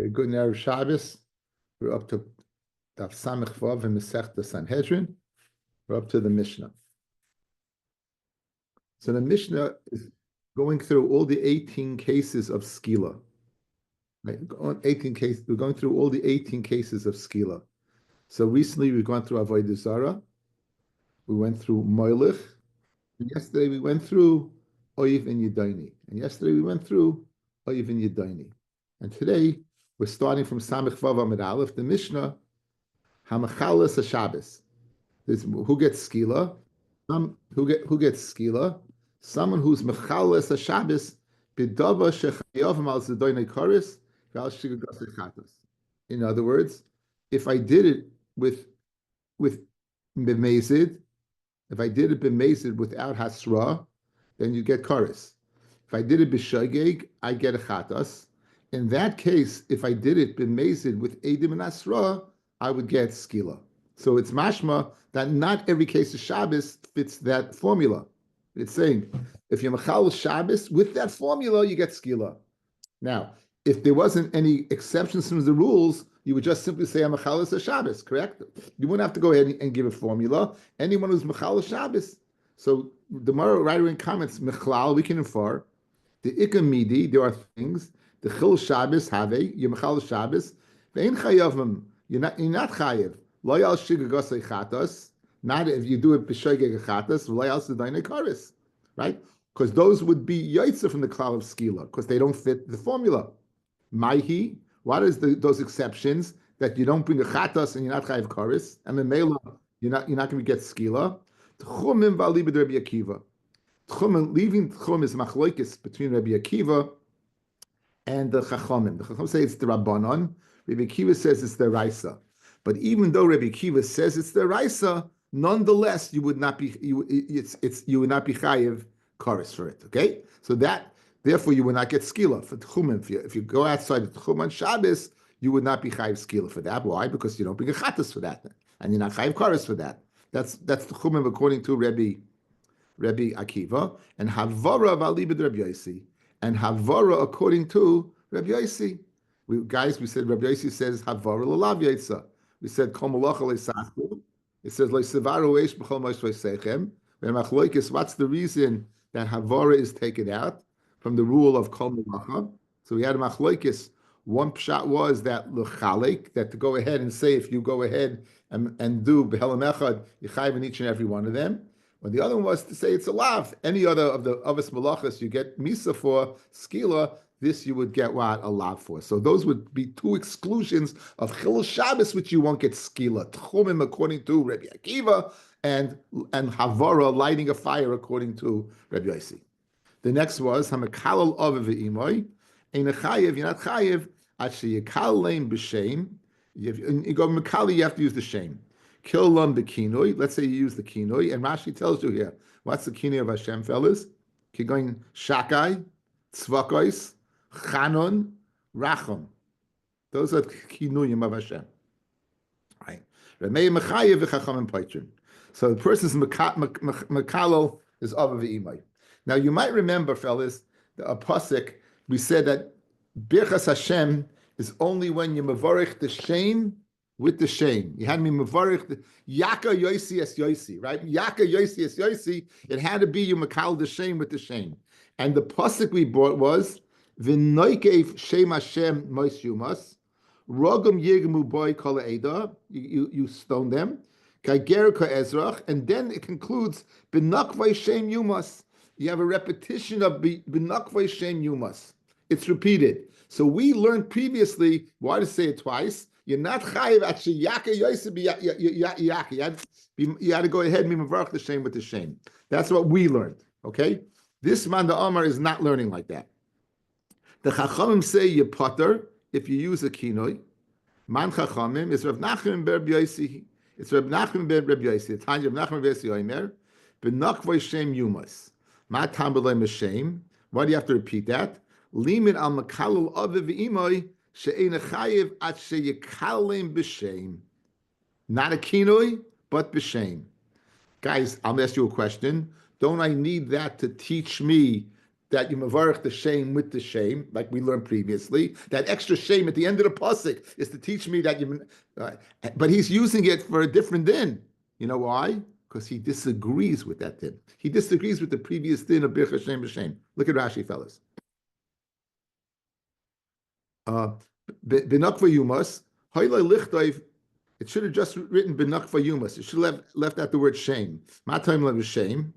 Okay, good Erev Shabbos. We're up to Daf Samech Vav and the Sanhedrin. We're up to the Mishnah. So the Mishnah is going through all the 18 cases of skila. Right? 18 cases. We're going through all the 18 cases of skila. So recently we've gone through Avodah Zarah. We went through Moilech. And yesterday we went through Oiv and Yedayni. And yesterday we went through Oiv and Yedayni. And today we're starting from Samech Vav Amid Aleph, the Mishnah, Hamachalas HaShabbos. Who gets skila? Who gets skila? Someone who's Mechalas HaShabbos b'dava shechayavim al zedoynei koris v'al shigagas chatos. In other words, if I did it with b'mezid, if I did it b'mezid without hasra, then you get koris. If I did it b'shogeg, I get a chatos. In that case, if I did it b'mezid with edim and asra, I would get skila. So it's mashma that not every case of Shabbos fits that formula. It's saying if you're machal Shabbos with that formula, you get skila. Now, if there wasn't any exceptions from the rules, you would just simply say I'm machal Shabbos, correct? You wouldn't have to go ahead and give a formula. Anyone who's machal Shabbos. So the Gemara writer in comments, mechlal, we can infer the ikam midi. There are things. The chil Shabbos have you're machal Shabbos. Ve'in chayavim. You're not chayav. Lo yal shigagosei chatos. Not if you do it b'shogeg chatos. Lo yal sedaynei karis. Right? Because those would be yaitza from the klal of skila because they don't fit the formula. Maihi. What is those exceptions that you don't bring the chatos and you're not chayav karis? And the mela you're not going to get skila. Tchumim v'ali b'Rabbi Akiva. Tchumim, leaving tchum is machloikis between Rabbi Akiva and the Chachamim. The Chachamim say it's the Rabbanon. Rabbi Akiva says it's the Raisa. But even though Rabbi Akiva says it's the Raisa, nonetheless you would not be you would not be chayiv chorus for it. Okay, so that therefore you would not get skila for tchumim. If you go outside the tchum on Shabbos, you would not be chayiv skila for that. Why? Because you don't bring a chatas for that, and you're not chayiv chorus for that. That's tchumim according to Rabbi Akiva, and havara v'alibed Rabbi Yosi, and havara according to Rabbi Yosi. We said Rabbi Yosi says havara l'lav yaitza. We said kol malacha le'sachtu. It says le'sevaru eish b'chol moshe seichem. What's the reason that havara is taken out from the rule of kol malacha? So we had a machloikis. One pshat was that l'chalek, that to go ahead and say if you go ahead and do b'helam echad, you chayv in each and every one of them. But the other one was to say it's a lav. Any other of the avos malachas you get misa for skila. This you would get what? A lav for. So those would be two exclusions of Chil Shabbos, which you won't get skila. Tchumim according to Rabbi Akiva, and Havara lighting a fire according to Rabbi Yosi. The next was Hamakalal Ov ve'imoy. Ein chayev, you're not chayev. Actually, you kaleim b'shem. You go Makali, you have to use the shame. Kill lam b'kinoi. Let's say you use the kinoi, and Rashi tells you here what's the kinoi of Hashem, fellas? You're going shakai, tzvakos, Chanon, Racham. Those are kinuyim of Hashem. Right. So the person's makalal is of v'imay. Now you might remember, fellas, a pasuk, we said that Birchas Hashem is only when you mavarich the shame with the shame. You had me mavarich the Yaka Yosi es Yosi, right? Yaka Yosi es Yosi. It had to be you makal the shame with the shame. And the pasuk we brought was V'noikev Shem Hashem Mos Yumas, Rogam Yigmu Boy Kol Eda. You stone them. Kager Ezrach, and then it concludes B'nakvay Shem Yumas. You have a repetition of B'nakvay Shem Yumas. It's repeated. So we learned previously why to say it twice. You're not chayiv actually yaka yosef yaka. You had to go ahead and mevarach the shame with the shame. That's what we learned. Okay, this man the Amar is not learning like that. The Chachamim say you potter if you use a kinoi. Man Chachamim is Rav Nachman ben Rabbi Yosi. It's Rav Nachman ben Rabbi Yosi. The Tanya of Nachman ben Yosi Omer. B'nakvay shem yumas. Ma tam b'lei m'shem. Why do you have to repeat that? Limin al makalul aviv v'imoy she'ein chayiv at she'yikalem b'shem. Not a kinoi, but b'shem. Guys, I'll ask you a question. Don't I need that to teach me that you mavarich the shame with the shame, like we learned previously. That extra shame at the end of the pasuk is to teach me that you. But he's using it for a different din. You know why? Because he disagrees with that din. He disagrees with the previous din of birch Hashem b'shem. Look at Rashi, fellas. Benakva yumas, haylay lichtayv. It should have just written benakva yumas. It should have left out the word shame. Matayim lev shame.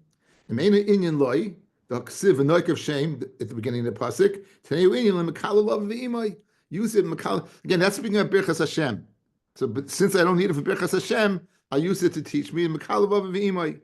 Emena inyan loy. The ksiv and noik of shame at the beginning of the pasuk. Today we use it again. That's speaking of birchas Hashem. So, but since I don't need it for birchas Hashem, I use it to teach me mekalav v'imay.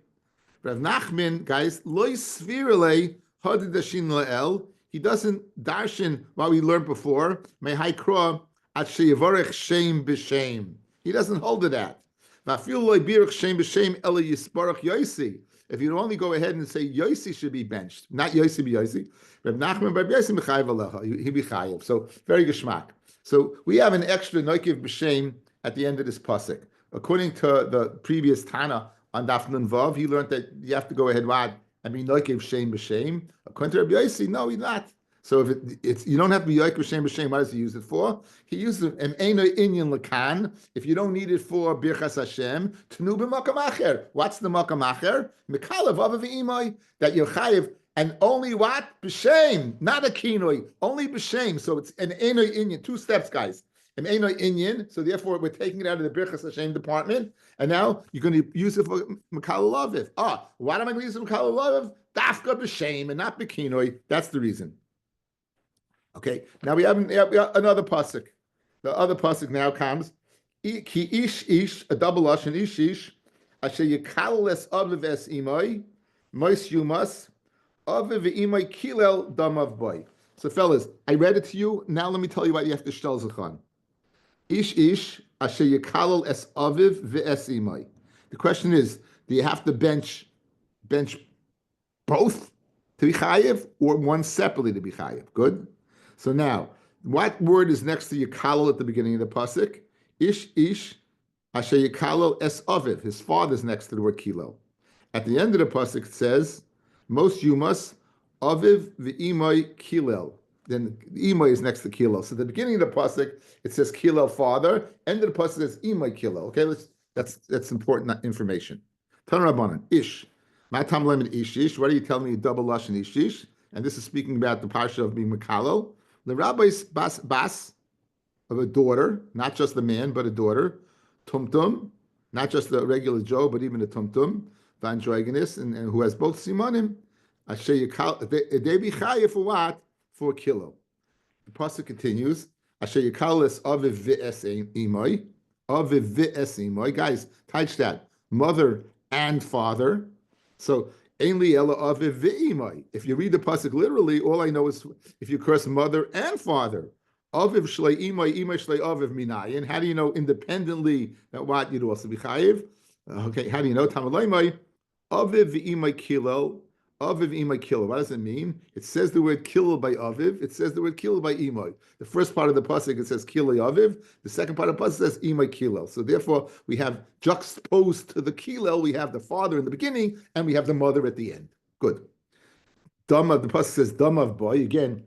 Rav Nachman, guys, loy svirale hadid dashin lael. He doesn't darshan what we learned before. Mehai kra at sheyavarech shame b'shame. He doesn't hold to that. Va'afil loy birch shame b'shame ela yisparach yosi. If you only go ahead and say Yosi should be benched, not Yosi be Yosi, Reb Nachman Bar Yosi Mechayev Alecha, he be Chayev. So very geschmack. So we have an extra Noikiv B'Shem at the end of this pasuk. According to the previous Tana on Daf Nun Vav, he learned that you have to go ahead and be Noikiv Shem B'Shem. According to Reb Yosi, no, he's not. So if it's you don't have to be Yoikiv Shem B'Shem, what does he use it for? He uses it an Eino Inyan Lakan. If you don't need it for Birchas Hashem, Tnu B'Makam Acher. What's the Makam Acher? Mikalev Avav V'Imai. That you're Chayiv, and only what? B'Shem, not a Kinoi, only B'Shem. So it's an Eino Inyan, 2 steps, guys. An Eino Inyan, so therefore we're taking it out of the Birchas Hashem department, and now you're going to use it for Mikalev Aviv. Why am I going to use it for Mikalev Aviv? Dafka B'Shem and not B'Kinoi. That's the reason. Okay, now we have another pasuk. The other pasuk now comes. Ki ish, a double lashon ish, asher yikal es aviv es imay, mois yumas, aviv ve'imay kilel damav boy. So fellas, I read it to you. Now let me tell you what you have to shtel zechan. Ish, asher yikal es aviv ve'es imay. The question is, do you have to bench both to be chayiv, or one separately to be chayiv? Good. So now, what word is next to Yikalel at the beginning of the pasuk? Ish, asher Yikalel es aviv. His father's next to the word kilo. At the end of the pasuk it says, most yumas aviv v'imay kilel. Then imay is next to kilo. So at the beginning of the pasuk it says kilel father. End of the pasuk says imay kilo. Okay, that's important information. Tan Rabbanan ish. Matam lemon ish. What are you telling me? Double lashon ish. And this is speaking about the parsha of being Mekalel. The Rabbi's bas of a daughter, not just a man, but a daughter. Tumtum, not just a regular Joe, but even a tumtum, androgynous, and who has both simonim. They be chayiv for what? For a kilo. The pasuk continues. Asher yikal es aviv v'es imoy, aviv v'es imoy. Guys, touch that. Mother and father. So Ainli ela aviv v'imay. If you read the pasuk literally, all I know is if you curse mother and father, aviv shlei imay, imay shlei aviv minayin. How do you know independently that what you'd also be chayiv? Okay, how do you know? Tamalayimay, aviv v'imay kilo, aviv imay kilo. What does it mean? It says the word kilo by aviv. It says the word kilo by imay. The first part of the pasuk it says kilo aviv. The second part of the pasuk says imay kilo. So therefore, we have juxtaposed to the kilo, we have the father in the beginning, and we have the mother at the end. Good. The pasuk says damav boy. Again,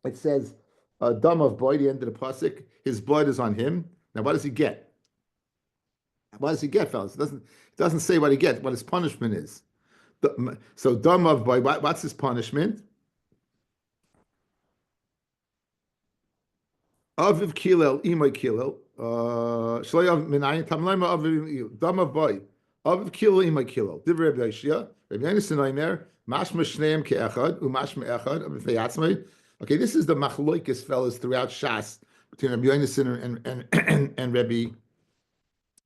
it says damav boy. The end of the pasuk, his blood is on him. Now, what does he get? What does he get, fellas? It doesn't say what he gets. What his punishment is. So damav boy. What's his punishment? Aviv kilel, imay kilel. Shloyav minayin tamleima aviv damav boy. Aviv kilel, imay kilel. Divrei Rabbi Yishia. Rabbi Yonasan Omer. Mashma shneim keechad umashma echad aviv feyatzmei. Okay, this is the machloikis fellas throughout Shas between Rabbi Yonasan and Rabbi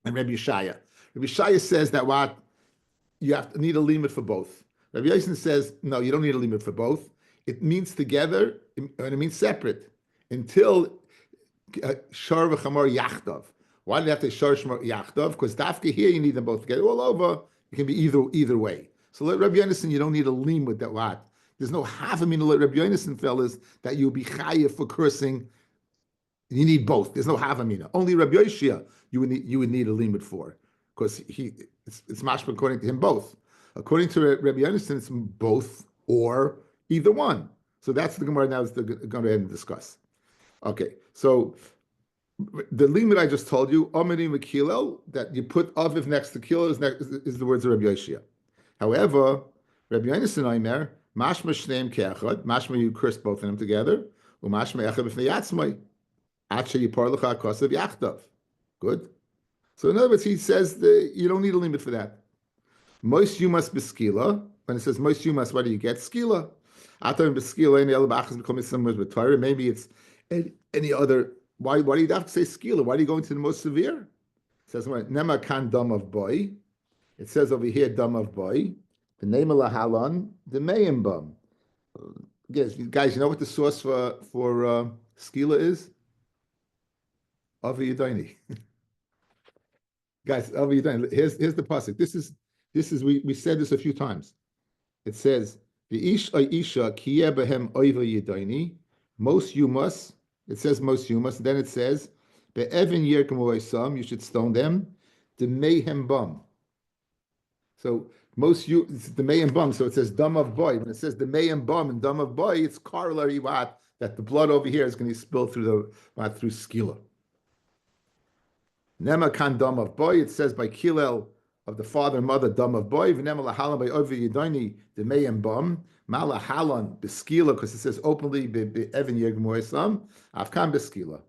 Yishaya. Rabbi Yishaya says that what you have to need a limit for both. Rabbi Yonasan says no, you don't need a limit for both. It means together and it means separate until. Shar v'chamor yachdav. Why do you have to shar v'chamor yachdav? Because dafka here you need them both together. All over, it can be either way. So let Rabbi Yonasan, you don't need a lim with that what. There's no half a minute let Rabbi Yonasan fellas that you'll be chayiv for cursing. You need both. There's no half a minute. Only Rabbi Yoshia you would need a limit for, because it's mashma according to him both. According to Rabbi Yonasan, it's both or Either one. So that's the Gemara now is going to go ahead and discuss. Okay, so the limit I just told you, Omri Mekilel, that you put Aviv next to Kilo is the words of Rabbi Yoshia. However, Rabbi Yonasan Omer, Mashma Shneim Keachad, Mashma you curse both of them together, Umashma Echad B'fnei Yatzmai, Acha Yipar L'cha Kosav Yachtav. Good. So in other words, he says that you don't need a limit for that. Mois Yumas B'skila, when it says Mois Yumas, what do you get? Skila. Atam B'skila, any other B'achas becoming similar with Torah. Maybe it's any other. Why do you have to say skila? Why do you go into the most severe? It says Nema kan dam of boy. It says over here dam of boy. The name of lahalon, the mayim bum. Guys, you know what the source for skila is? Avi Yudayni. Guys, Avi Yudayni. Here's the pasuk. This is we said this a few times. It says the ish isha kiyeh behem oiva Yudayni. Most you must. It says most humus. Then it says, "Be'evin yerkem you should stone them." The mayhem bum. So most you the mayhem bum. So it says dam of boy. When it says the mayhem bum and dam of boy, it's corollary what that the blood over here is going to spill through through skila. Nema kan dam of boy. It says by kilel of the father and mother dam of boy. V'nema lahalan by over yidoni the mayhem bum. Mala halon beskila because it says openly be'evin yergmoisam afkan beskila.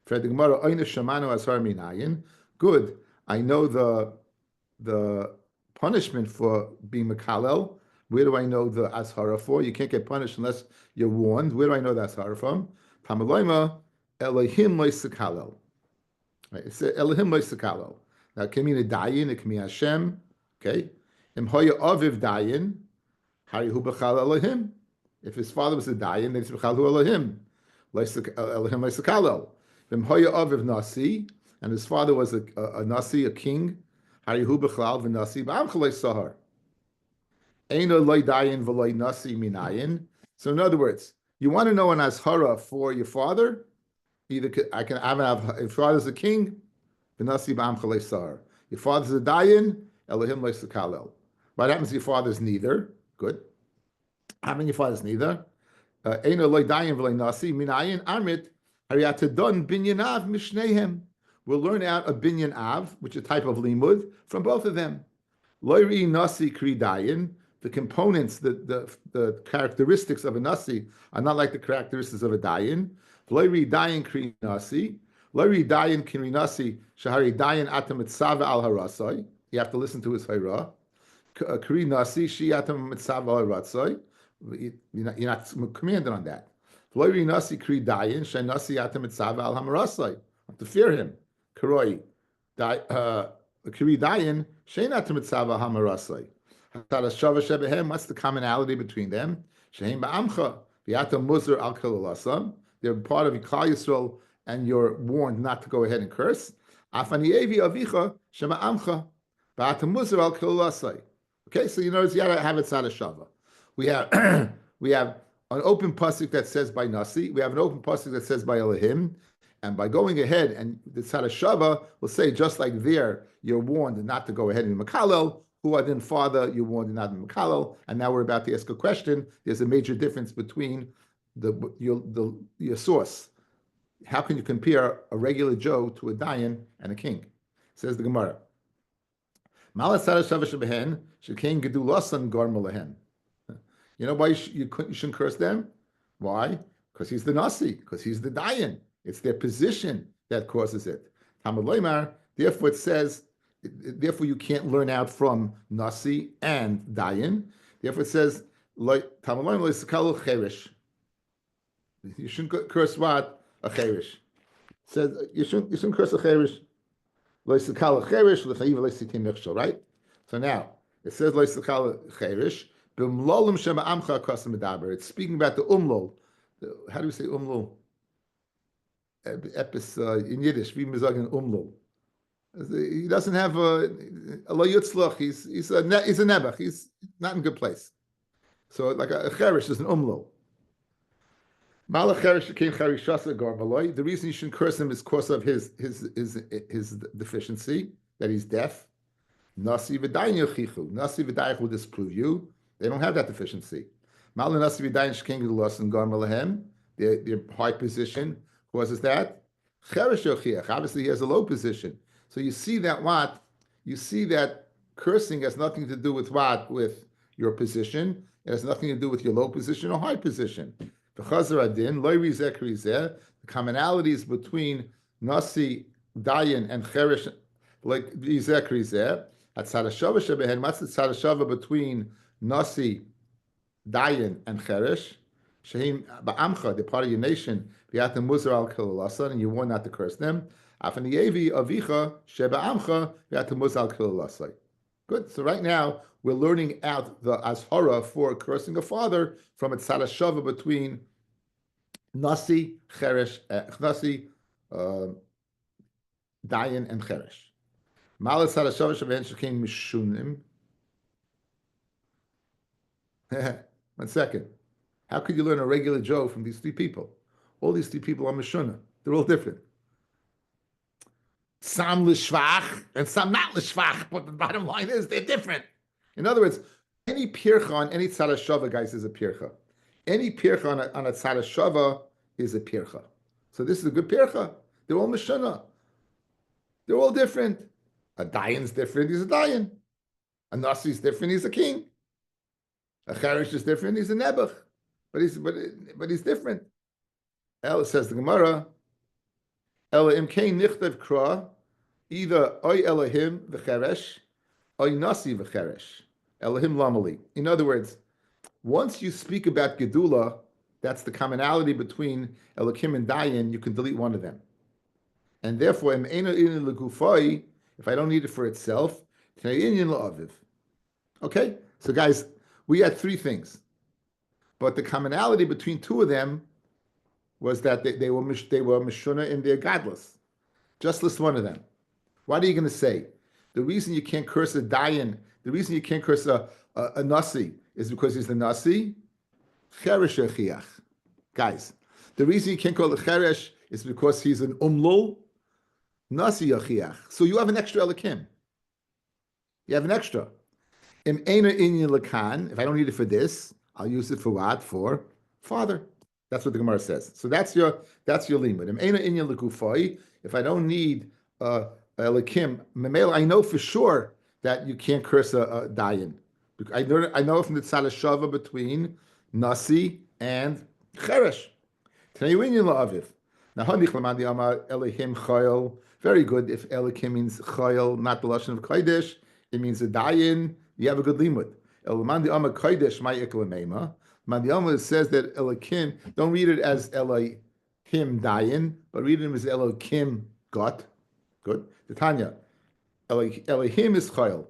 For the Gemara oina shamanu ashar minayin. Good. I know the punishment for being mekalel. Where do I know the ashara for? You can't get punished unless you're warned. Where do I know the ashara from? Pamaloima Elohim loisakalel. Right. It says Elohim loisakalel. Now it can mean a dayin. It can mean Hashem. Okay. Imhoya aviv dayin. If his father was a dayan, then it's b'chal hu Elohim. Elohim leisakalel. V'mhoya aviv nasi, and his father was a nasi, a king. Harihu b'chal v'nasi b'amcha leisahar. Eino loy dayan v'loy nasi minayin. So in other words, you want to know an ashara for your father? Either I can have if father's a king, v'nasi b'amcha leisahar. Your father's a dayan, Elohim leisakalel. What happens if your father's neither? Good. How many fathers neither? Eino loy dayan v'loy nasi minayin amit hariyatadon binyan av mishnehem. We'll learn out a binyan av, which is a type of limud, from both of them. Loy ri nasi kri dayan. The components, the characteristics of a nasi are not like the characteristics of a dayan. Loy ri dayan kri nasi. Loy ri dayan kri nasi shahari dayan atam mitzava al harasai. You have to listen to his hayra. Kri nasi shiatam mitzava al ratzai. You're not commanded on that. V'loy nasi kri dayin shenasi atam mitzava al hamarasai. To fear him. Karoi kri dayin shenatam mitzava hamarasai. Tarashava shebehem. What's the commonality between them? Shehem ba'amcha v'atam muzar al kalalasam. They're part of Klal Yisrael, and you're warned not to go ahead and curse. Afani evi avicha shema amcha v'atam muzar al kalalasai. Okay, so you notice you got to have it Shava. We have an open pasuk that says by Nasi. We have an open pasuk that says by Elohim. And by going ahead and the Tzad Shava will say just like there, you're warned not to go ahead and Makalel. Who are then father, you're warned not to Makalel. And now we're about to ask a question. There's a major difference between your source. How can you compare a regular Joe to a Dayan and a king? Says the Gemara. You know why you shouldn't curse them? Why? Because he's the Nasi, because he's the Dayan. It's their position that causes it. Therefore it says, therefore you can't learn out from Nasi and Dayan. Therefore it says, you shouldn't curse what? A Cherish. It says you shouldn't curse a Cherish. Right? So now it says Cherish. It's speaking about the umlol. How do we say umlol? In Yiddish, we mizagen umlol. He doesn't have a lo yutzlach. He's a nebuch. He's not in a good place. So like a cherish is an umlol. The reason you shouldn't curse him is because of his deficiency, that he's deaf. Nasi v'dayin yochichu. Nasi v'dayin will disprove you. They don't have that deficiency. Malin Nasi Vidayin Shking Gedulas and Gomer Lahem, their high position causes that. Cheresh Yochiach, obviously he has a low position. So you see that what? You see that cursing has nothing to do with what? With your position. It has nothing to do with your low position or high position. The commonalities between Nasi, Dayan, and Cheresh, like Rizek Rizeh, Hatzadashava Shebehen, what's the Tzadashava between Nasi, Dayan, and Cheresh? Shahim Ba'amcha, they're part of your nation, V'yatem Muzar al Kilalasa, and you warn not to curse them. Afaniyevi Avicha, Sheba Amcha, V'yatem Muzar al Kilalasa. Good. So right now we're learning out the Azhara for cursing a father from a Tzadashava between Nasi, Cheresh, Nasi, Dayan, and Cheresh. Malas Tzadashava Sheben Shekin Mishunim. One second. How could you learn a regular Joe from these three people? All these three people are Mishuna. They're all different. Some l'shvach and some not l'shvach, but the bottom line is they're different. In other words, any pircha on any tzadashava, guys, is a pircha. Any pircha on a tzadashava is a pircha. So this is a good pircha. They're all Mishuna. They're all different. A Dayan's different, he's a Dayan. A Nasi's different, he's a king. A Cherish is different, he's a Nebuch. But he's different. El says the Gemara, Ela imkein nichtev kra, either oy Elohim v'cheresh, oy Nasi v'cheresh. Elohim lamali. In other words, once you speak about Gedula, that's the commonality between Elohim and Dayan, you can delete one of them. And therefore, if I don't need it for itself, okay? So guys, we had three things. But the commonality between two of them was that they were Mishuna in their godless. Just list one of them. What are you going to say? The reason you can't curse a Dayan, the reason you can't curse a Nasi is because he's the Nasi. Cheresh Echiach. Guys, the reason you can't call it Cheresh is because he's an Umlul. Nasi Yachiach. So you have an extra Elikim. You have an extra. If I don't need it for this, I'll use it for what? For father. That's what the Gemara says. So that's your limud. If I don't need Elikim, I know for sure that you can't curse a Dayan. I know from the Tzadashava between Nasi and Cheresh. Now, Elohim Chayil. Very good. If Elikim means Chayil, not the Lashon of Kodesh, it means a Dayan. You have a good limud. Elamandi Amma Kodesh my Iklamema. Mandi Amma says that Elikim, don't read it as Elohim Dayan, but read it as Elohim Got. Good. The Tanya. Elohim is Chayil.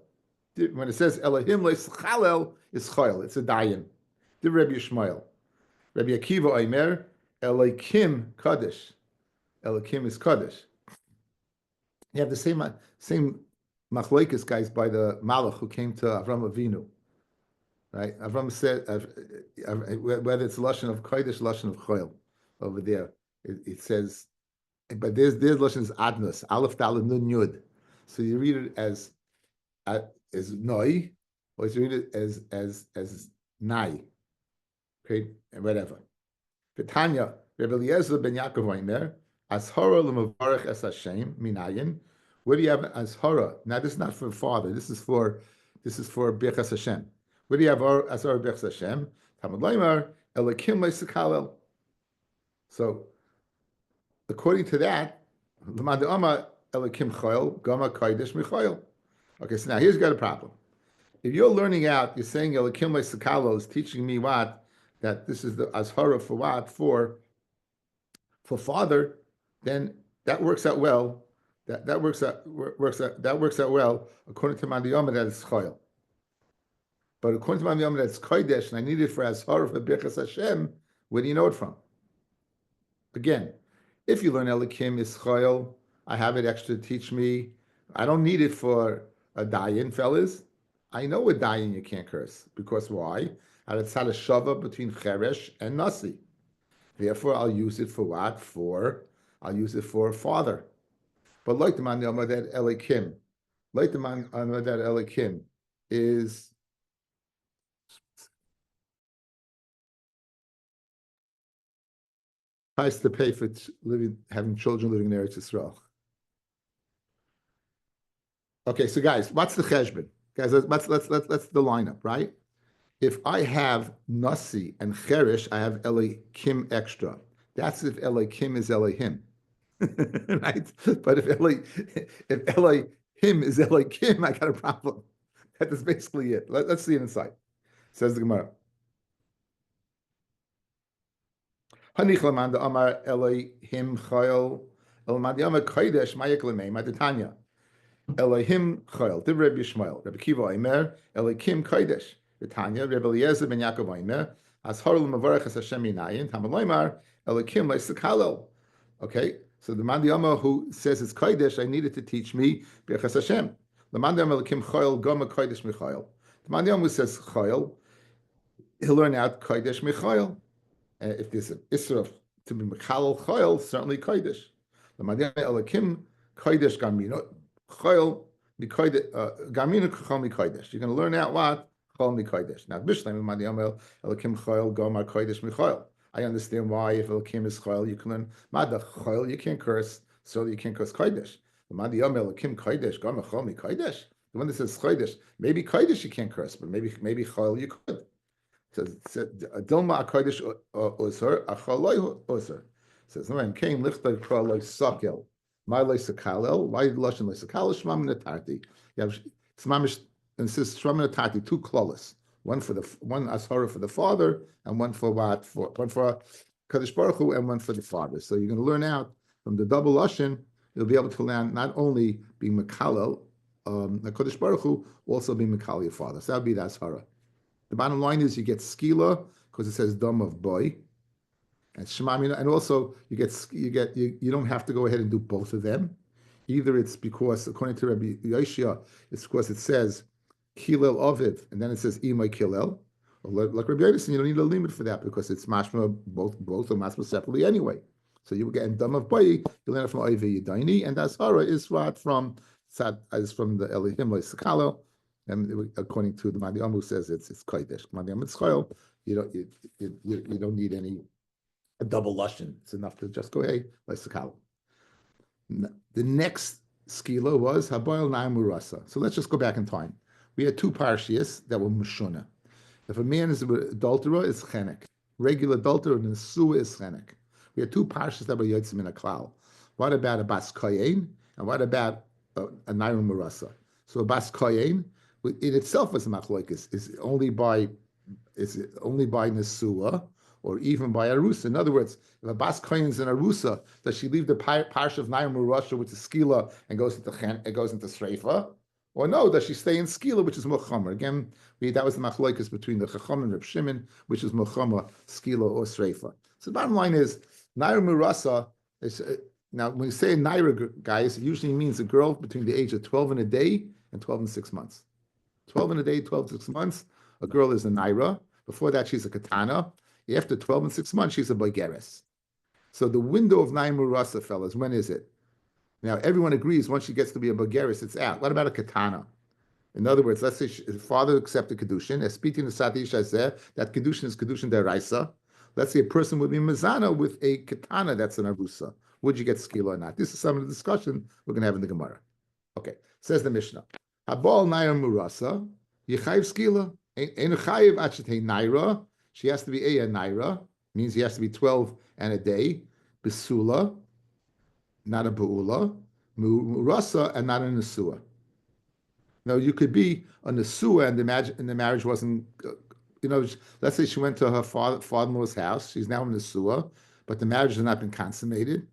When it says Elohim Leis Chalel is Chayil. It's a Dayan. The Rabbi Yishmael. Rabbi Akiva Omer, Elohim Kodesh. Elohim is Kodesh. You have the same machlokes guys by the Malach who came to Avram Avinu, right? Avram said whether it's lashon of kodesh, lashon of choil over there. It says, but there's lashon is adnos aleph daled nun yud. So you read it as noi, or you read it as nai, okay, and whatever. Tanya, Rabbi Eliezer ben Yaakov Omer. Azhara l'mavarech es Hashem minayin. Where do you have Azhara? Now this is not for father. This is for Birchas Hashem. Where do you have Azhara Birchas Hashem? Talmud Laimar Elokim le'sekalel. So according to that, l'mad Amma Elokim Chayil Gama Kodesh Michayil. Okay, so now here's got a problem. If you're learning out, you're saying Elokim le'sekalel is teaching me what? That this is the Azhara for what? For father. Then that works out well. That works out well according to Mandiyama that it's Chayil. But according to Mandiyama that it's Kodesh, and I need it for Azhar for Birchas Hashem. Where do you know it from? Again, if you learn Elikim is Chayil, I have it extra to teach me. I don't need it for a Dayan, fellas. I know a Dayan you can't curse because why? It's had a shava between Cheresh and Nasi. Therefore, I'll use it for what? I'll use it for father. But like the man that Elikim, that Elikim is Price to pay for having children living in Eretz Yisrael. Okay, so guys, what's the cheshbon? Guys, let's the lineup, right? If I have Nasi and Cherish, I have Kim extra. That's if Kim is Elohim. Right? But if him is Kim, I got a problem. That is basically it. Let's see it inside. Says the Gemara. Hanich lamanda amar Elohim chayil elamandi amar kodesh mayek lemei madatanya. Elohim chayil. Div Rabbi Yishmael. Rabbi Kiva Omer Elohim kodesh. Tanya Rabbi Eliezer ben Yaakov Omer Ashar l'mavarach es Hashem yinayin Tamaloymar Elohim le'sekalel. Okay, so the Mandiyama who says it's kodesh, I needed to teach me B'echas Hashem. The Mandiyama Elohim chayil goma kodesh michayil. The Mandiyama who says chayil, he'll learn out kodesh michayil. If there's an isra to be mechalal chayil, certainly kodesh. The Mandiyama Elohim kodesh gamino chayil gamino chayil mikodesh. You're going to learn out what chayil mikodesh. Now Bishlam Mandiyama Elohim chayil goma kodesh michayil. I understand why if Elohim is chayil, you can learn Mada chayil, you can't curse, so you can't curse kodesh. The Madi Yom Elohim kodesh, gama chayil mi kodesh. The one that says kodesh, maybe kodesh you can't curse, but maybe chayil you could. So Dilma kodesh osir, achaloi osir. Says no, and came lichtay kraloi sakel, my loy sakalel, why lashon loy sakalel shmam netarti. You have smamish and says shmam netarti, two klalas. One ashara for the father, and one for what? One for Kadosh Baruch Hu, and one for the father. So you're going to learn out from the double lashon. You'll be able to learn not only being mekalel, the Kadosh Baruch Hu, also being mekalel your father. So that'll be the ashara. The bottom line is you get skila because it says dam of boy, and shemamina, and also you don't have to go ahead and do both of them. Either it's because according to Rabbi Yoshia, it's because it says Kilel Oviv, and then it says Imay Kilel. Like Rabbi Yoshia, you don't need a limit for that because it's mashma both are mashma separately anyway. So you will get dam of boy, you learn it from Oivi Yadaini, and Ashara is right from the Elohim Sakalo. And according to the Madiyam who says it's kodesh, Madiyam it's chayil, you don't need a double lashon. It's enough to just go hey, let's sakal. The next skila was habayil na'im urasa. So let's just go back in time. We had two parshias that were mushuna. If a man is an adulterer, it's chenek. Regular adulterer and nesua is chenek. We had two parshias that were yotzim in a klal. What about a bas koyin and what about a na'im urasa? So a bas koyin in itself is a machlokes. Is only by nesua or even by arusa. In other words, if a bas koyin is an arusa, does she leave the parsha of na'im urasa which is skila and goes into sreifa? Or no, does she stay in skila, which is mochamer? Again, that was the machlokes between the chacham and Reb Shimon, which is mochamer, skila or sreifa. So the bottom line is, naira murasa is, now when you say naira, guys, it usually means a girl between the age of 12 and a day and 12 and 6 months. 12 and a day, 12 and 6 months, a girl is a naira. Before that, she's a katana. After 12 and 6 months, she's a bogeres. So the window of naira murasa, fellas, when is it? Now, everyone agrees once she gets to be a bogeres, it's out. What about a katana? In other words, let's say father accepted kedushin. As speaking to Sati Shazeh, that kedushin is kedushin deraisa. Let's say a person would be mezana with a katana that's an arusa. Would you get skila or not? This is some of the discussion we're going to have in the Gemara. Okay, says the Mishnah. Habal naira murasa, yichayv skila. Ein chayiv achetei naira. She has to be a naira. Means he has to be 12 and a day. Besula, not a ba'ula. Murasa, and not a nesua. No, you could be a nesua and the marriage wasn't, let's say she went to her father-in-law's house. She's now in nesua, but the marriage has not been consummated.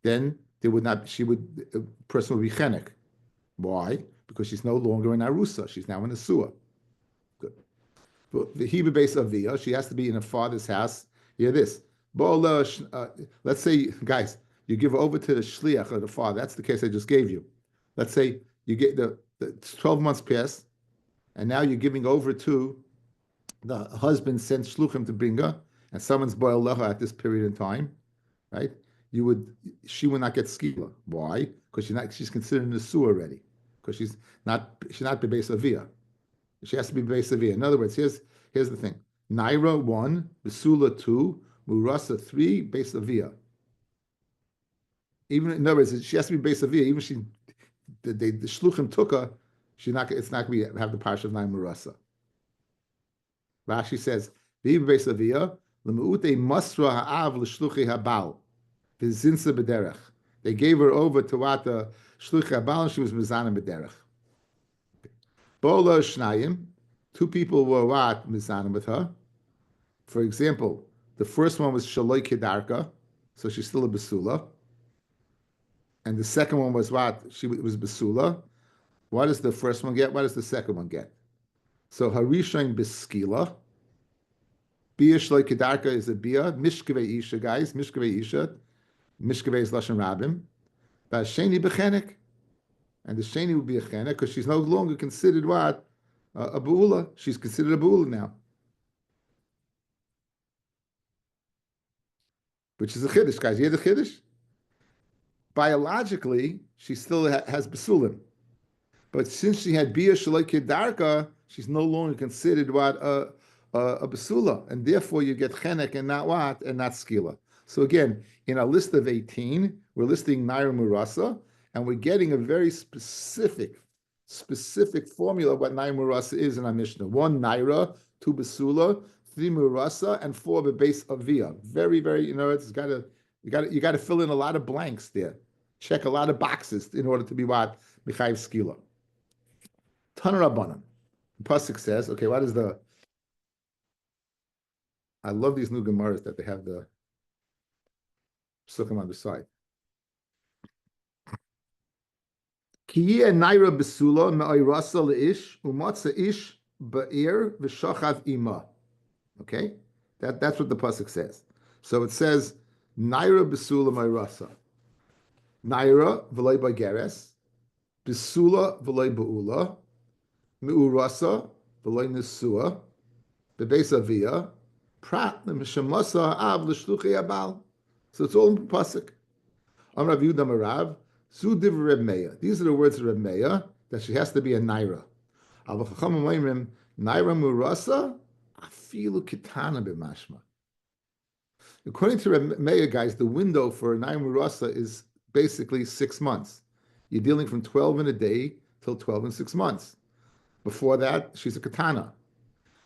Then a person would be chenek. Why? Because she's no longer in arusa. She's now in nesua. Good. But the Hebrew base of Via, she has to be in her father's house. Hear this. Let's say, guys, you give her over to the shliach or the father. That's the case I just gave you. Let's say you get the 12 months passed, and now you're giving over to the husband sent shluchim to bring her, and someone's boil lecha at this period in time, right? She would not get skila. Why? Because she's considered a nesua already. Because she's not bebeis avia. She has to be bebeis avia. In other words, here's the thing: naira 1, besula 2, Murasa 3, Beis Avia. Even in other words, she has to be Beis Avia. Even she, the shluchim took her, it's not going to have the parsha of 9 Murasa. Rashi says, "V'im Beis Avia l'meute masra ha'av l'shluchi habal v'zinsa b'derech." They gave her over to what the shluchi habal, and she was mizana b'derech. Bola shnayim, 2 people were what mizana with her. For example, the first one was Shaloi Kedarka, so she's still a Basula. And the second one was what? She was Basula. What does the first one get? What does the second one get? So Harishain Biskila. Bia Shaloi Kedarka is a Bia. Mishkevei Isha, guys. Mishkevei Isha. Mishkevei is Lashon Rabim. But Sheni Bechenek. And the Sheni would be a Chenek because she's no longer considered what? A Ba'ula. She's considered a Ba'ula now. Which is a Chiddush, guys. You hear the Chiddush? Biologically, she still has Basulim. But since she had Bia Shaloi Kedarka, she's no longer considered what? A Basula. And therefore you get Chenek and not what? And not Skila. So again, in our list of 18, we're listing Naira Murasa, and we're getting a very specific formula of what Naira Murasa is in our Mishnah. 1 Naira, 2 Basula, 3 Murasa, and 4 Bebeis Avia. Very, very, you got to fill in a lot of blanks there. Check a lot of boxes in order to be what? Michayiv Skila. Tana Rabbanan. The Pasuk says, okay, what is the... I love these new Gemaras that they have the Sukkim on the side. Kiye Naira Besula Me'ayrasa Le'ish Umatza Ish Ba'ir V'shachav Ima. Okay? That's what the Pasuk says. So it says, Naira Besula Me'ayrasa. Naira V'lei Ba'geres. Besula V'lei Ba'ula. Me'urasa V'lei Nesua. Bebeis Avia. Prat L'Meshamasa Av L'Shluchi Abal. So it's all in the Pasuk. Amrav Yudam Arav. Zudiv Reb Meir. These are the words of Reb Meir, that she has to be a Naira. Naira Murasa, Afilu Kitana B'mashma. According to Reb Meir, guys, the window for a Naira Murasa is basically 6 months. You're dealing from 12 in a day till 12 in 6 months. Before that, she's a Katana.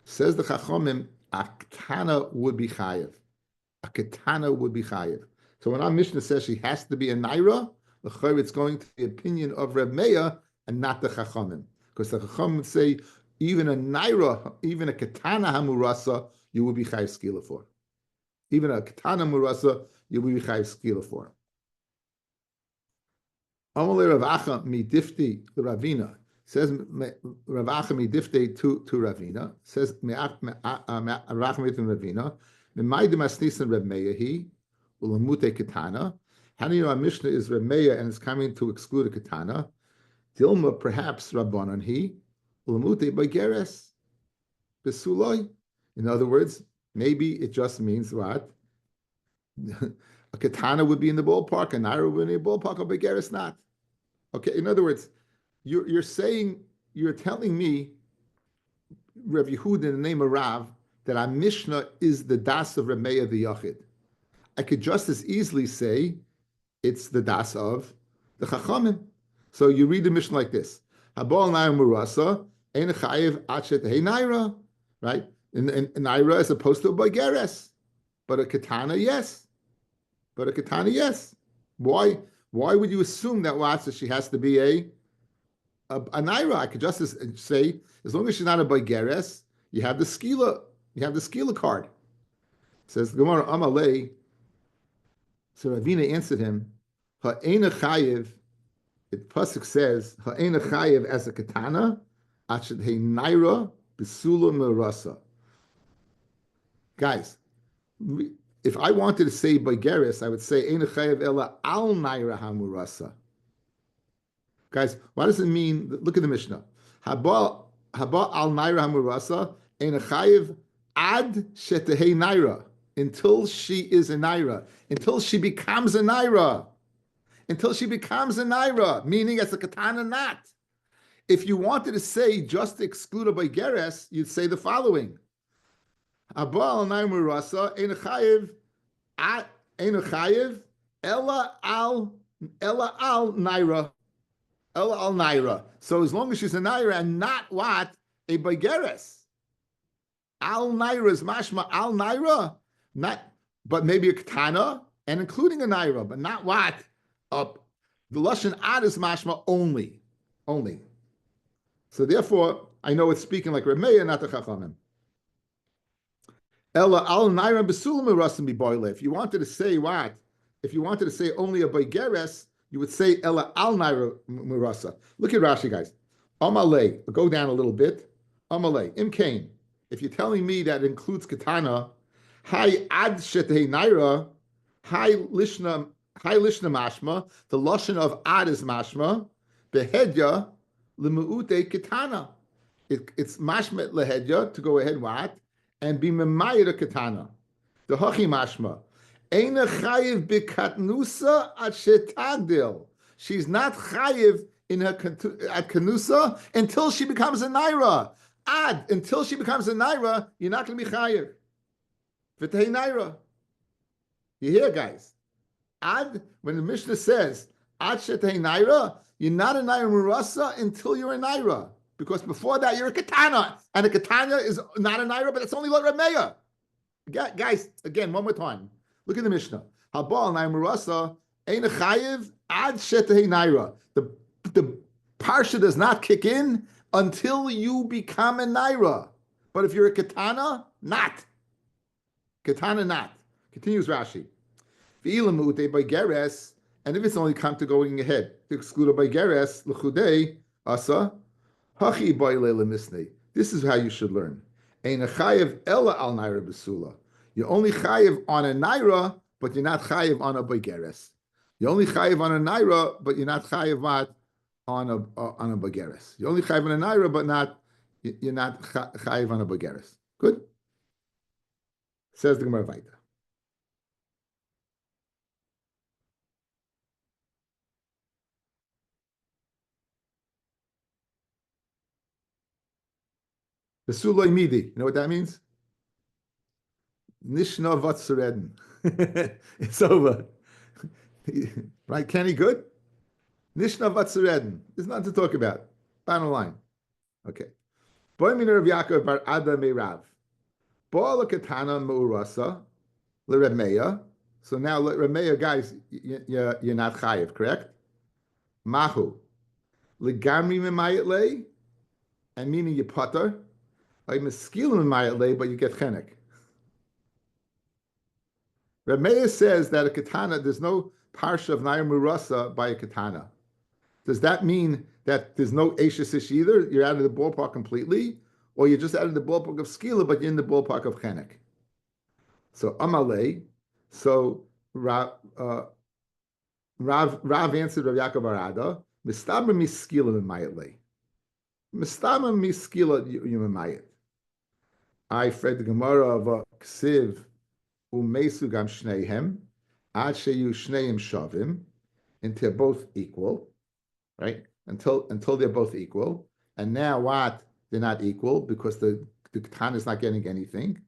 Says the Chachomim, a Katana would be Chayev. A Katana would be Chayev. So when our Mishnah says she has to be a Naira, it's going to the opinion of Reb Meir and not the Chachamim. Because the Chachamim would say, even a Naira, even a Katana Hamurasa, you will be Chayiv Skila for. Even a Katana Murasa, you will be Chayiv Skila for. Amalei Rav Acha midifti Ravina. Says Rav Acha midifti to Ravina. Says Rav Acha midifti Ravina. M'may demasnisan Reb Meir he ulamute Katana. How do you know our Mishnah is Reb Meir and is coming to exclude a Katana? Dilma, perhaps Rabbanan he, Ulamute B'geres, Besuloi. In other words, maybe it just means what? A Katana would be in the ballpark, a Naira would be in the ballpark, a B'geres not. Okay, in other words, you're telling me, Rav Yehud, in the name of Rav, that our Mishnah is the Das of Reb Meir the Yachid. I could just as easily say, it's the das of the Chachamim. So you read the Mishnah like this: Habal Naira Murasa Ein Chayiv Achet Hey Naira, right? In Naira as opposed to a B'geres, but a Katana, yes. But a Katana, yes. Why would you assume that she has to be a Naira? I could just say, as long as she's not a B'geres, you have the Skila card. It says Gemara Amalei. So Ravina answered him, Ha'ena chayiv, the Pasuk says, Ha'ena chayiv as a Katana, Achet Hey Naira Besula Merasa. Guys, if I wanted to say B'geres, I would say Ena chayiv ela al Naira HaMurasa. Guys, what does it mean? Look at the Mishnah. Haba al Naira HaMurasa, Ena chayiv ad shetehei Naira. Until she is a Naira. Until she becomes a Naira. Until she becomes a Naira. Meaning as a Katana not. If you wanted to say just to exclude a B'geres, you'd say the following. Abal Naira Murasa Ein Chayiv Einu chayiv ella al naira. Ella al naira. So as long as she's a naira and not what? A baigeres. Al naira is mashma al naira. Not, but maybe a katana and including a naira, but not what? The lashon ad is mashma only. Only. So therefore, I know it's speaking like Rameya, not the Chachamim. Ella al naira besulam mirasim biboile. If you wanted to say what? If you wanted to say only a baigeres, you would say Ella al naira mirasa. Look at Rashi, guys. Amalei. Go down a little bit. Amalei. Imkain. If you're telling me that includes katana, hi ad shetei naira, hi lishna mashma. The lashon of ad is mashma. Behedya lemuute katana. It's mashmet lehedya to go ahead what and be memayir a katana. The hachi mashma. Eina chayiv bikatnusa at shetagdil. She's not chayiv in her at kanusa until she becomes a naira. Until she becomes a naira, you're not going to be chayiv. V'tei naira. You hear, guys? When the Mishnah says ad shetei naira, you're not a naira murasa until you're a naira. Because before that, you're a katana. And a katana is not a naira, but it's only like Rameya. Guys, again, one more time. Look at the Mishnah. Habal naira murasa, ein chayiv ad shetei naira. The parsha does not kick in until you become a naira. But if you're a katana, not. Katana, not. Continues Rashi. V'ilamute by geres, and if it's only come to going ahead, to exclude by geres, l'chudei, asa, hachi boile lemisnei. This is how you should learn. Ein chayiv ella al naira besula. You're only chayiv on a naira, but you're not chayiv on a boigeres. You're only chayiv on a naira, but you're not chayiv on a boigeres. You're only chayiv on a naira, but you're not chayiv on a boigeres. Good. Says the Gemara Vaita. The Suloi Midi. You know what that means? Nishna Vatsureden. It's over. Right, Kenny? Good? Nishna Vatsureden. There's nothing to talk about. Bottom line. Okay. Boy Miner of Yaakov bar Ada Meirav. Ba'ala Katana Ma'urasa. L'Remeya. So now, Remeya, guys, you're not chayiv, correct? Mahu. L'gamri Memayat Lei. And meaning you putter. Like Meskilim Memayat Lei, but you get chenek. Rameya says that a katana, there's no parsha of Nair Murasa by a katana. Does that mean that there's no Eishesish either? You're out of the ballpark completely? Or you're just out of the ballpark of Skila, but you're in the ballpark of Chenek? So Amalei, so Rav answered Rav Yaakov Arada, Mistama Miskila Mimayatlei. Mistama Miskila Yumayat. I read the Gemara of Ksiv. Umesu gam shneihem, ad sheyu shneim shavim, until both equal, right? Until they're both equal, and now what? They're not equal because the Katan is not getting anything.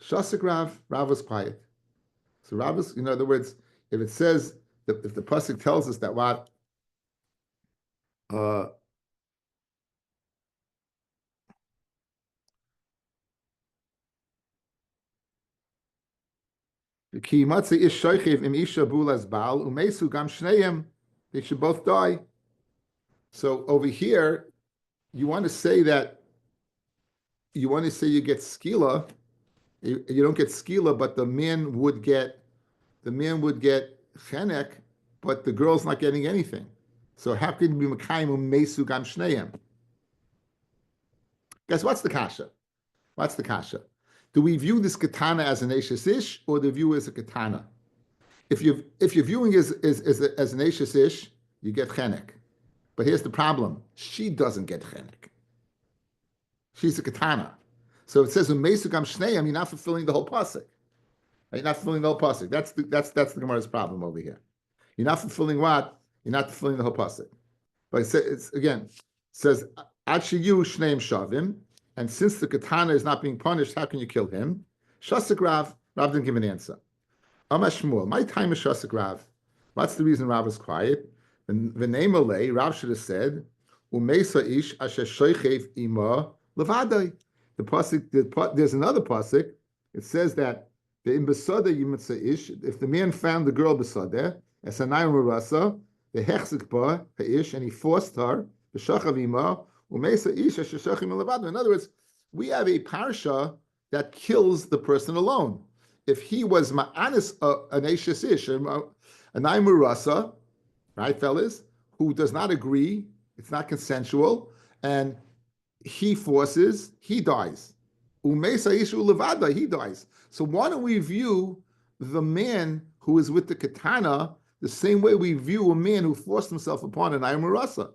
Shasik Rav was quiet. So Rav is, in other words, if it says if the pasuk tells us that what Ki matze ish shoichiv im isha bulas bal umesu gam shneim. They should both die. So over here, you want to say that you get skila. You don't get skila, but the man would get chenek, but the girl's not getting anything. So how can you be mekayim umesu gam shneim? Guys, what's the kasha? What's the kasha? Do we view this katana as an Eishes Ish or do we view it as a katana? If you're viewing as an Eishes Ish, you get chenek. But here's the problem: she doesn't get chenek. She's a katana. So it says umesugam shneim. You're not fulfilling the whole pasuk. You're not fulfilling the whole pasuk. That's the Gemara's problem over here. You're not fulfilling what? You're not fulfilling the whole pasuk. But it says ad sheyu shneim shavim. And since the katana is not being punished, how can you kill him? Shasik Rav didn't give an answer. Amashmul, my time is Shasik Rav. What's the reason Rav is quiet? The name Alei, Rav should have said, Umesa ish asher shoichev ima levadai. There's another pasuk. It says that the imbesada yimitza ish, if the man found the girl besada, as a marasa, the hechzik ba ish, and he forced her, the shachav ima, umesa ish asher shoichev ima levadai. In other words, we have a parsha that kills the person alone. If he was ma'anis an ashes ish, a naimurasa, right, fellas, who does not agree, it's not consensual, and he forces, he dies. Umesa ishu levada, he dies. So why don't we view the man who is with the katana the same way we view a man who forced himself upon an naimurasa?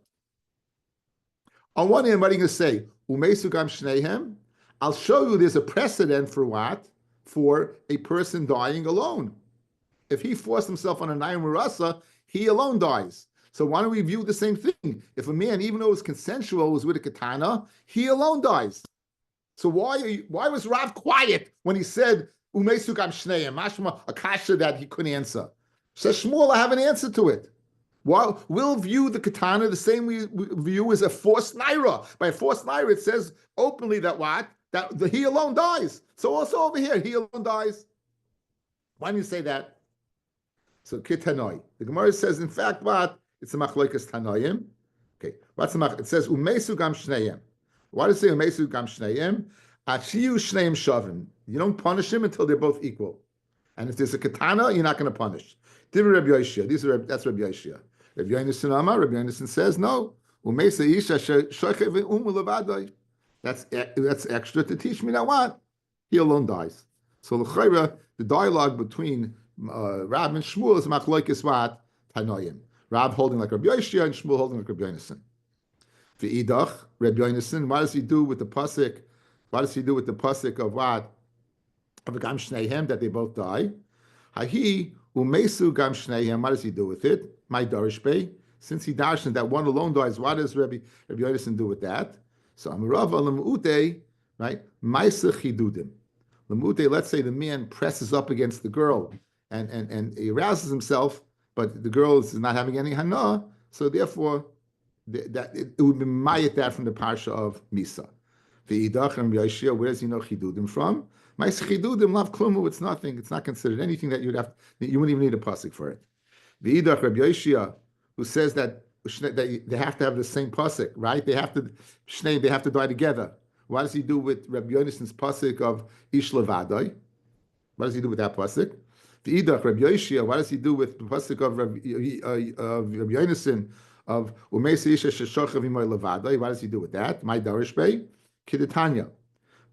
On one hand, what are you going to say? Umesu gam shnehem. I'll show you there's a precedent for what? For a person dying alone. If he forced himself on a Nayim Rasa, he alone dies. So why don't we view the same thing? If a man, even though it was consensual, was with a katana, he alone dies. So why was Rav quiet when he said, Umesu gam shnehem, mashma, a kasha that he couldn't answer? Says Shmuel, I have an answer to it. We'll view the katana the same we view as a forced naira. By a forced naira, it says openly that what? That he alone dies. So also over here, he alone dies. Why do you say that? So kitanoi. The Gemara says, in fact, what? It's a machlokas tanoim. Okay. What's the mach? It says umesu gam shneyem. Why does it say umesu gam shneyem? Achiyu shneim shavim. You don't punish him until they're both equal. And if there's a katana, you're not going to punish. That's Rabbi Yoshia. Rabbi Yonason Amar, Rabbi Yonason says, no. That's extra to teach me that what? He alone dies. So the dialogue between Rab and Shmuel is machlokes what? Tanoim. Rab holding like Rabbi Yoshia and Shmuel holding like Rabbi Yonason. V'idach, Rabbi Yonason, what does he do with the pasuk? What does he do with the pasuk of what? Of Gam Shneihem, that they both die? Hahi umesu Gam Shneihem, what does he do with it? My Darish Bey. Since he darshan that one alone dies, what does Rabbi Yonason do with that? So Amarava Lamute, right? Maisa Chidudim. Lamute, let's say the man presses up against the girl and he arouses himself, but the girl is not having any hana, so therefore that it would be mayat that from the parsha of Misa. The Idach and Yashia, where does he know Chidudim from? Maisa Chidudim, lav klumu, it's nothing, it's not considered anything that you wouldn't even need a pasuk for it. The Idach Rabbi Yashia, who says that they have to have the same pasuk, right? They have to die together. What does he do with Rabbi Yonason's pasuk of Ish Levadai? What does he do with that pasuk? The Idach Rabbi Yoshia, what does he do with the pasuk of Rabbi Yonason of Umeisa Isha Sheshochav Imoy Levadai? What does he do with that? My Darish Bey, Kidetanya.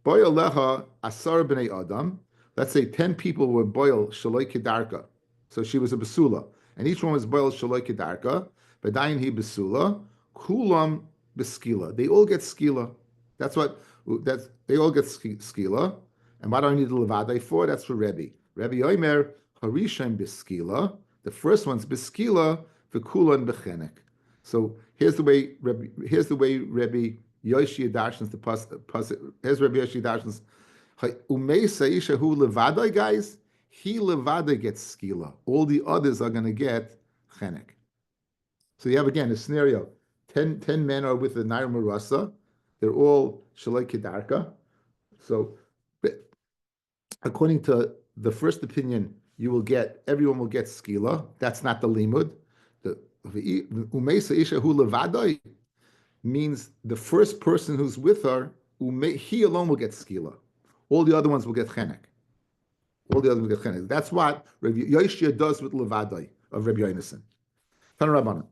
Boil leha asar b'nei adam. Let's say 10 people were boil shaloi kedarka. So she was a basula, and each one was boil shaloi kedarka. B'dayin he basula. Kulam beskila. They all get skila. That's they all get skila. And what do I need the levadai for? That's for Rebbe. Rebbe Omer harishem beskila. The first one's beskila v'kulan bechenek. So here's the way Rebbe Yoshi Darshans the pasuk. Here's Rabbi Yoshi Darshans. Umeisa isha hu levadai, guys. He levadai gets skila. All the others are going to get chenek. So you have again a scenario. 10 men are with the Nair Marasa. They're all shalai kedarka. So according to the first opinion, everyone will get skila. That's not the limud. The umeisa isha hu levadai means the first person who's with her, he alone will get skila. All the other ones will get chenek. That's what Rabbi Yoshia does with levadai of Rabbi Yonason. Tanarabana.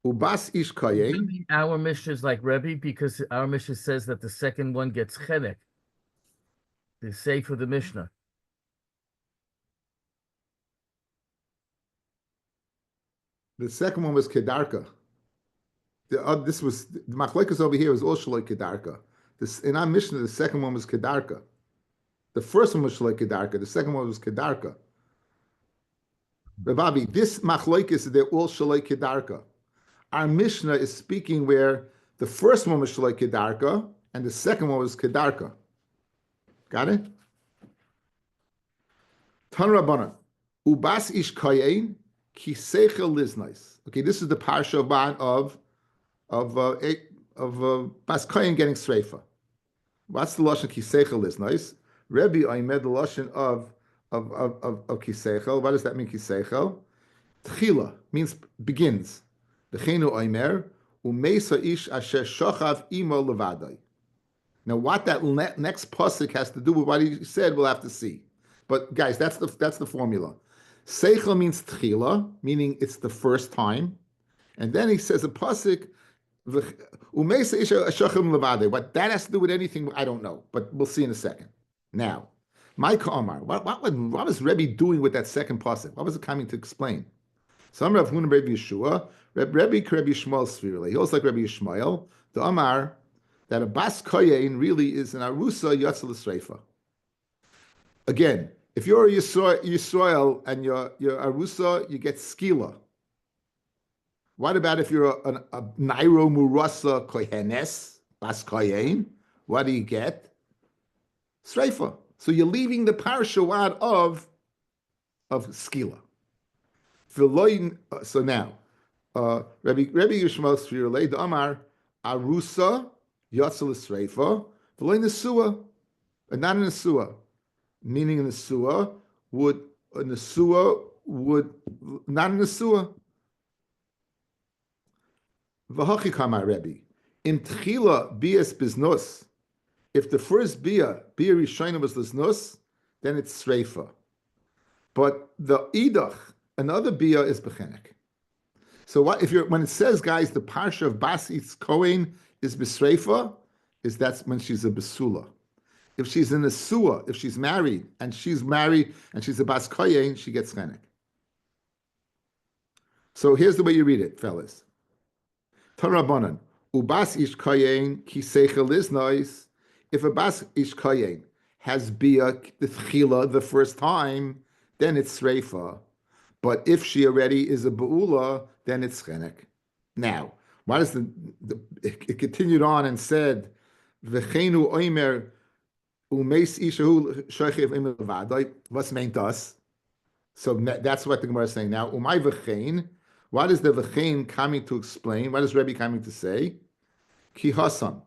Ubas ish kayin. Our Mishnah is like Rebbe because our Mishnah says that the second one gets chenek. The say for the Mishnah. The second one was kedarka. This was the machlekes over here was all shaloi kedarka. In our Mishnah, the second one was kedarka. The first one was shaloi kedarka. The second one was kedarka. Rabbi, this machlekes, they're all shaloi kedarka. Our Mishnah is speaking where the first one was shaloi kedarka and the second one was kedarka. Got it? Tan Rabbanan, Ubas ish kayin ki seichel liznais. Okay, this is the parsha of Bas Kayin getting sreifa. What's the lashon ki seichel liznais? Rabbi Aimed the lashon of ki seichel. What does that mean ki seichel? Tchila means begins. V'cheinu Aimer umeisa ish asher shochav imo levadai. Now, what that next pasuk has to do with what he said, we'll have to see. But guys, that's the formula. Seichel means tchila, meaning it's the first time, and then he says a pasuk. What that has to do with anything, I don't know, but we'll see in a second. Now, my Omar, what was Rebbe doing with that second pasuk? What was it coming to explain? Some Rav Huna Rebbe Yeshua, Rebbe Shmuel Svirle. He also like Rebbe Yishmael, the Omar, that a bas koyin really is an arusa yatzel sreifa. Again, if you're a Yisrael and you're arusa, you get skila. What about if you're a nairo murasa kohenes bas koyin? What do you get? Sreifa. So you're leaving the parsha out of skila. So now, Rabbi Yishmael Svirle, the Omar arusa. Yatzel Sreifa, v'loy nesua, and not a nesua. Meaning a nesua would not a nesua. V'hachi kama Rebbe. In tchila bias biznus, if the first bia rishayna was lisnus, then it's sreifa. But the idach, another bia is bechenek. So what if when it says, guys, the parsha of Bas Itz Kohen is Bisreifa, that's when she's a Besula. If she's in a Sua, if she's married and she's a Bas Kohen, she gets Chenek. So here's the way you read it, fellas. Tarabanan, Ubas Ish Kohen ki Seichel is nice. If a Bas Ish Kohen has Bia, the Tchila, the first time, then it's Sreifa. But if she already is a Be'ula, then it's Chenek. Now, what is it continued on and said, V'cheinu oimer umeis ishahu shochev im levadai. What's meant us? So that's what the Gemara is saying now. Umay v'chein. What is the v'chein coming to explain? What is Rebbe coming to say? Ki hasam.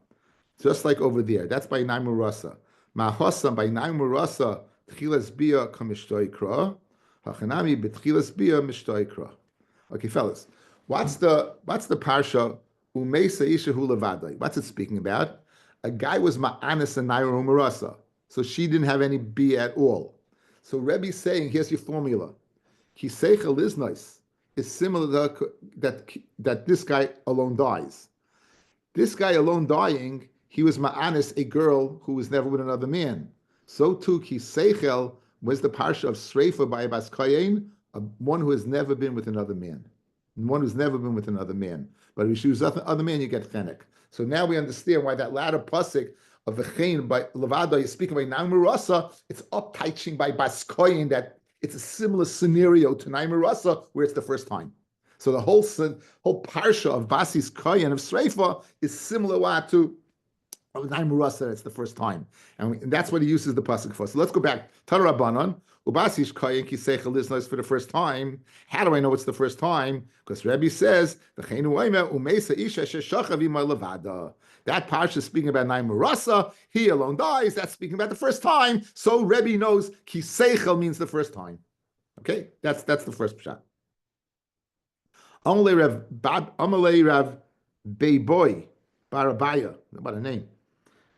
Just like over there. That's by Naimur Rasa. Ma hasam by Naimur Rasa tchilas bia kamishtoikra. Hachanami betchilas bia mishtoikra. Okay, fellas. What's the parsha Umeisa Ishahu Levadai? What's it speaking about? A guy was ma'anis and naira umarasa, so she didn't have any b at all. So Rebbe's saying, here's your formula: Kiseichel is nice. Is similar to that this guy alone dies. This guy alone dying, he was ma'anis, a girl who was never with another man. So too Kiseichel was the parsha of Sreifa by Bas Kayin, one who has never been with another man. One who's never been with another man. But if you choose other man, you get chenek. So now we understand why that latter pasuk of V'chein by Levada is speaking by Naimurasa, it's up-teaching by Bas Koyin that it's a similar scenario to Naimurasa where it's the first time. So the whole parsha of Basis Koyin of Sreifa is similar to Naimurasa, it's the first time. And that's what he uses the pasuk for. So let's go back. Tarabanan. Ubasish kayin ki seichel is nice for the first time. How do I know it's the first time? Because Rabbi says that parsha is speaking about Naimurasa. He alone dies. That's speaking about the first time. So Rabbi knows ki seichel means the first time. Okay, that's the first pshat. Amalei Rav Beiboy bar Abaya. What a name!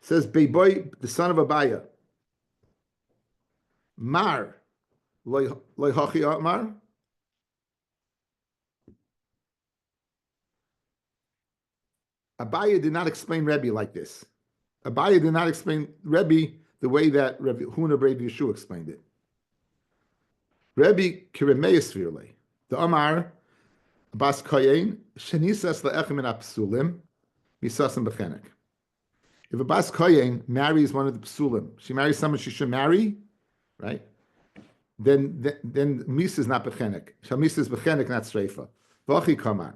It says Beiboy, the son of Abaya. Mar, loyhachi Mar. Abaya did not explain Rebbe like this. Abaya did not explain Rebbe the way that Rebbe Huna Rebbe Yeshua explained it. Rebbe kiremeis virle. The Amar Bas Kayin shenisas le'echem in apsulim misasem bechenek. If a Bas Kayin marries one of the psulim, she marries someone she should marry, right? Then Misa is not bechenek. Misa is bechenek, not streifa. V'achi kaman.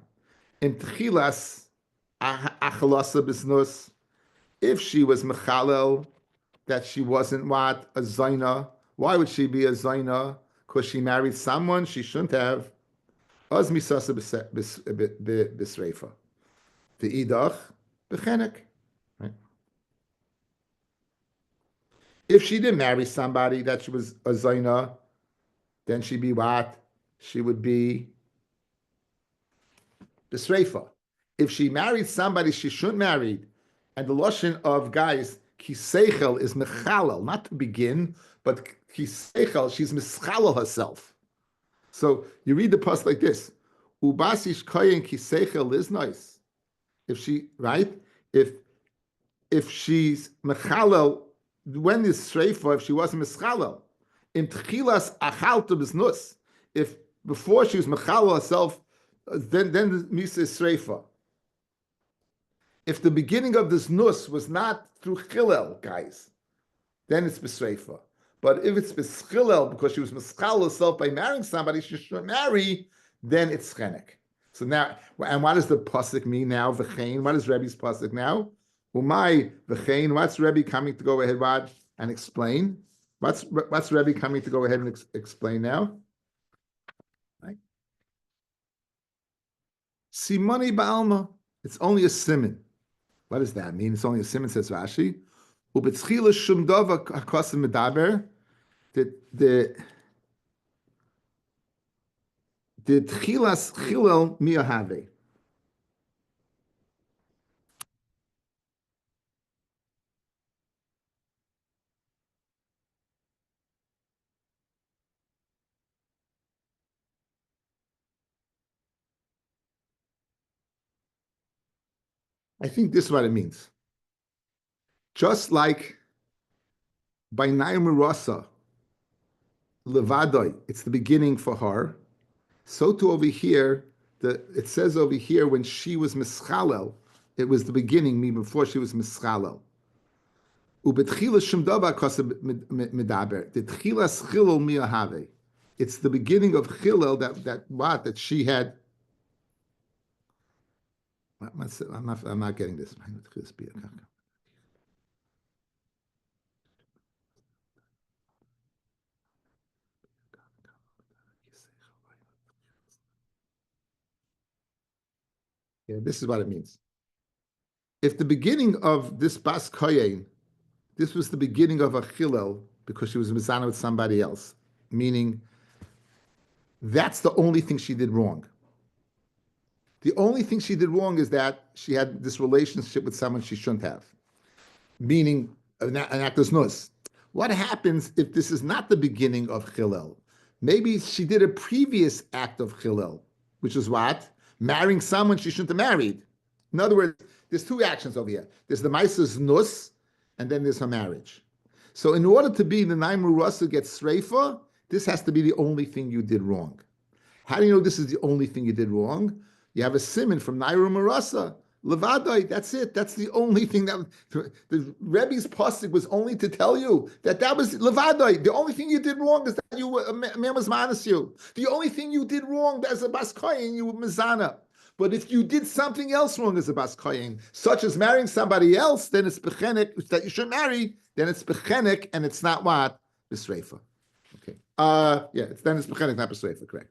In tchilas achalasa bisnus, if she was mechalel, that she wasn't what a zayna Why would she be a Zaina? Because she married someone she shouldn't have. Az misasa b'sreifa. The idach b'chenek. Right? If she didn't marry somebody that she was a Zaina, then she'd be what? She would be b'sreifa. If she married somebody she shouldn't marry, and the lashon of guys kiseichel is mechalel, not to begin, but kiseichel, she's mischalel herself. So you read the post like this: Ubasish koyin kiseichel is nice. If she right, if she's mechalel, when is shreifa? If she wasn't mischalel, in tchilas achalta b'znus. If before she was mechalel herself, then the misa is shreifa. If the beginning of this nus was not through chilel, guys, then it's b'sreifa. But if it's b'schilel because she was mischal herself by marrying somebody she shouldn't marry, then it's chenek. So now, and what does the pasuk mean now? V'chein. What is Rebbe's pasuk now? Umay v'chein. What's Rebbe coming to go ahead and explain? What's Rebbe coming to go ahead and explain now? Right. Simoni ba'alma. It's only a siman. What does that mean? It's only a siman, says Rashi. Ubetzchila shum dova hakosim medaber. The tchilas chilel miyahave. I think this is what it means. Just like by Naim Rasa, Levadoi, it's the beginning for her. So too over here, it says over here when she was mischalel, it was the beginning, meaning before she was mischalel. Ubetchila shem dava kosa medaber. The tchilas chilel miyahave. It's the beginning of chilel that she had. I'm not getting this. Yeah, this is what it means. If the beginning of this Bas Koyen, this was the beginning of a Chilel because she was Mizana with somebody else, meaning that's the only thing she did wrong. The only thing she did wrong is that she had this relationship with someone she shouldn't have, meaning an actus nus. What happens if this is not the beginning of Chilel? Maybe she did a previous act of Chilel, which is what? Marrying someone she shouldn't have married. In other words, there's two actions over here. There's the Maisa's Nus, and then there's her marriage. So in order to be the Naimu Rasa gets Sreifa, this has to be the only thing you did wrong. How do you know this is the only thing you did wrong? You have a simon from Nairu Marasa. Levadai, that's it. That's the only thing that the Rebbe's pasuk was only to tell you that was Levadai. The only thing you did wrong is that a man was minus you. The only thing you did wrong as a Bas Kohen, you were Mizana. But if you did something else wrong as a Bas Kohen, such as marrying somebody else, then it's Bechenek, that you should marry, then it's Bechenek, and it's not what? Bisreifa. Okay. Then it's Bechenek, not Bisreifa, correct.